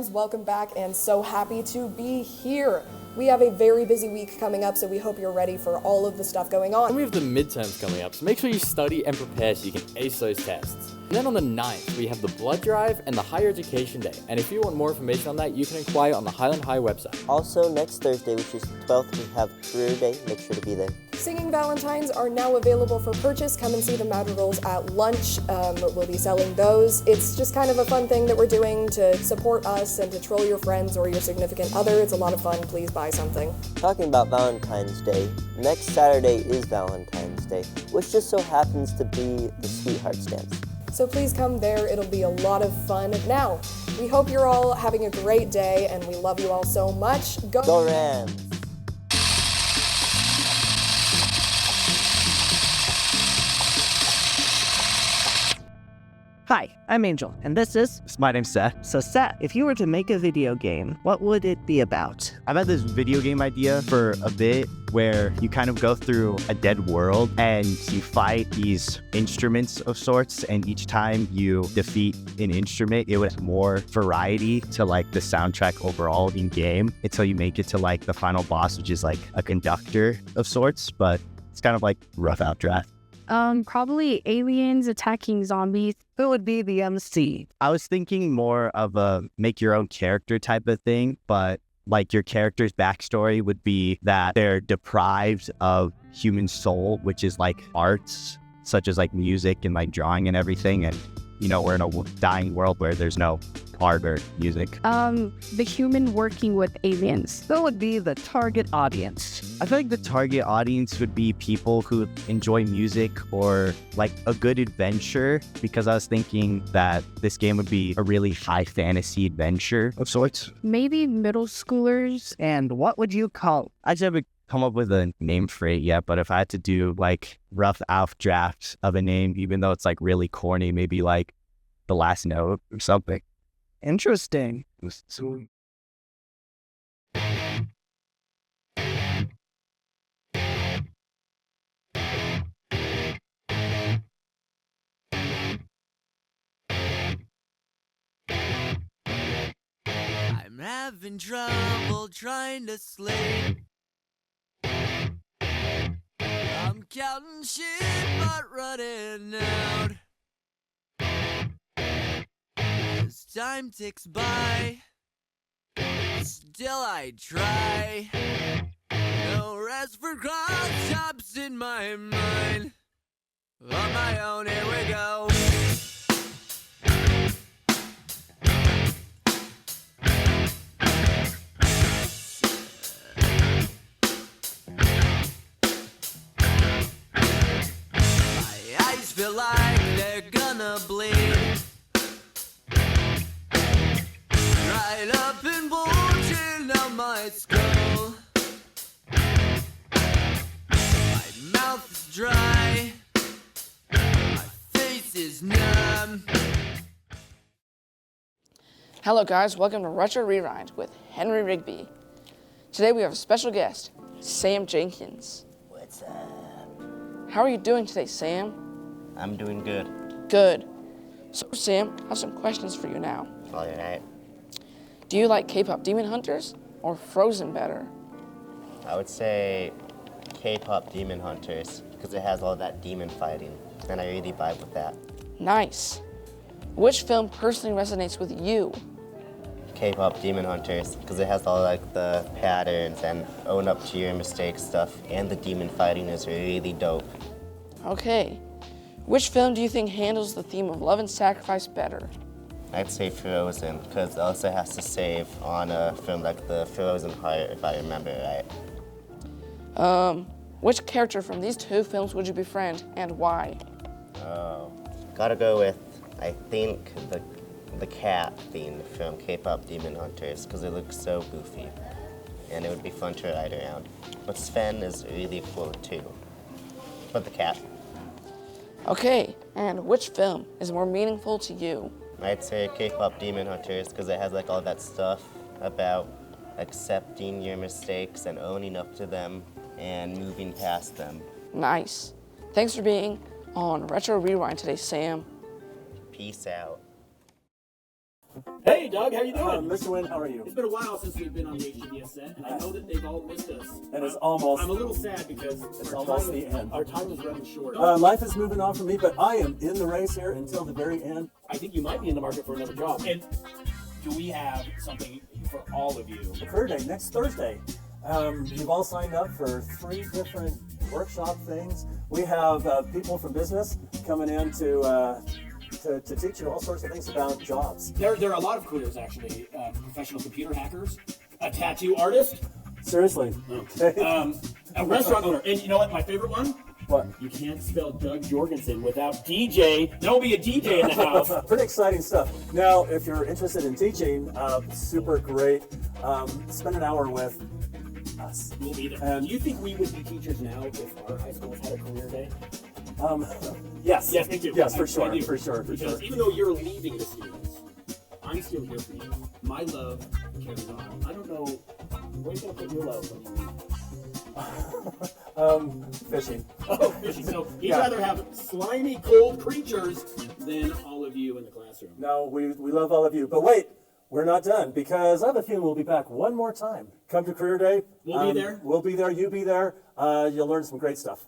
fans, welcome back, and so happy to be here. We have a very busy week coming up, so we hope you're ready for all of the stuff going on. And we have the midterms coming up, so make sure you study and prepare so you can ace those tests. And then on the 9th, we have the blood drive and the higher education day. And if you want more information on that, you can inquire on the Highland High website. Also, next Thursday, which is the 12th, we have career day. Make sure to be there. Singing Valentines are now available for purchase. Come and see the madrigals at lunch. We'll be selling those. It's just kind of a fun thing that we're doing to support us and to troll your friends or your significant other. It's a lot of fun. Please buy something. Talking about Valentine's Day, next Saturday is Valentine's Day, which just so happens to be the Sweethearts Dance. So please come there. It'll be a lot of fun. Now, we hope you're all having a great day, and we love you all so much. Go Rams! Hi, I'm Angel, and this is... My name's Seth. So Seth, if you were to make a video game, what would it be about? I've had this video game idea for a bit where you kind of go through a dead world and you fight these instruments of sorts, and each time you defeat an instrument, it would have more variety to like the soundtrack overall in game until you make it to like the final boss, which is like a conductor of sorts, but it's kind of like rough out draft. Probably aliens attacking zombies. Who would be the MC? I was thinking more of a make your own character type of thing, but like your character's backstory would be that they're deprived of human soul, which is like arts, such as like music and like drawing and everything. And, you know, we're in a dying world where there's no art or music. The human working with aliens. Who would be the target audience? I feel like the target audience would be people who enjoy music or like a good adventure, because I was thinking that this game would be a really high fantasy adventure of sorts. Maybe middle schoolers. And what would you call? I just haven't come up with a name for it yet, but if I had to do like rough out draft of a name, even though it's like really corny, maybe like The Last Note or something. Interesting. I'm having trouble trying to sleep. I'm counting sheep but running out. As time ticks by, still I try. No rest for cross-chops in my mind. On my own, here we go. My eyes feel like they're gonna bleed. Right up and bulging out my skull. My mouth is dry. My face is numb. Hello guys, welcome to Retro Rewind with Henry Rigby. Today we have a special guest, Sam Jenkins. What's up? How are you doing today, Sam? I'm doing good. Good. So Sam, I have some questions for you now. All right. Do you like K-pop Demon Hunters or Frozen better? I would say K-pop Demon Hunters, because it has all that demon fighting, and I really vibe with that. Nice. Which film personally resonates with you? K-pop Demon Hunters, because it has all like the patterns and own up to your mistakes stuff, and the demon fighting is really dope. Okay. Which film do you think handles the theme of love and sacrifice better? I'd say Frozen, because Elsa has to save on a film like the Frozen Heart, if I remember right. Which character from these two films would you befriend and why? Oh, gotta go with, I think, the cat theme from K-pop Demon Hunters, because it looks so goofy, and it would be fun to ride around. But Sven is really cool too. But the cat. Okay, and which film is more meaningful to you? I'd say K-pop Demon Hunters, because it has like all that stuff about accepting your mistakes and owning up to them and moving past them. Nice. Thanks for being on Retro Rewind today, Sam. Peace out. Hey, Doug, how you doing? Mr. Winn, how are you? It's been a while since we've been on the Htvs set, and I know that they've all missed us. And it's almost... I'm a little sad because our time is running short. Life is moving on for me, but I am in the race here until the very end. I think you might be in the market for another job. And do we have something for all of you? The Career Day, next Thursday. You've all signed up for 3 different workshop things. We have people from business coming in to teach you all sorts of things about jobs. There are a lot of careers, actually. Professional computer hackers, a tattoo artist. Seriously. Okay. A restaurant owner. And you know what, my favorite one? What? You can't spell Doug Jorgensen without DJ. There'll be a DJ in the house. Pretty exciting stuff. Now, if you're interested in teaching, super great. Spend an hour with us. We'll be there. Do you think we would be teachers now if our high schools had a career day? Yes. Yes, me too. Yes, for sure. I do. For sure. Because even though you're leaving the students, I'm still here for you. My love carries on. I don't know, where are you going to put your love when you leave? Fishing. Oh, fishing. So he'd rather have slimy, cold creatures than all of you in the classroom. No, we love all of you. But wait, we're not done, because I have a feeling we'll be back one more time. Come to Career Day. We'll be there. We'll be there. You be there. You'll learn some great stuff.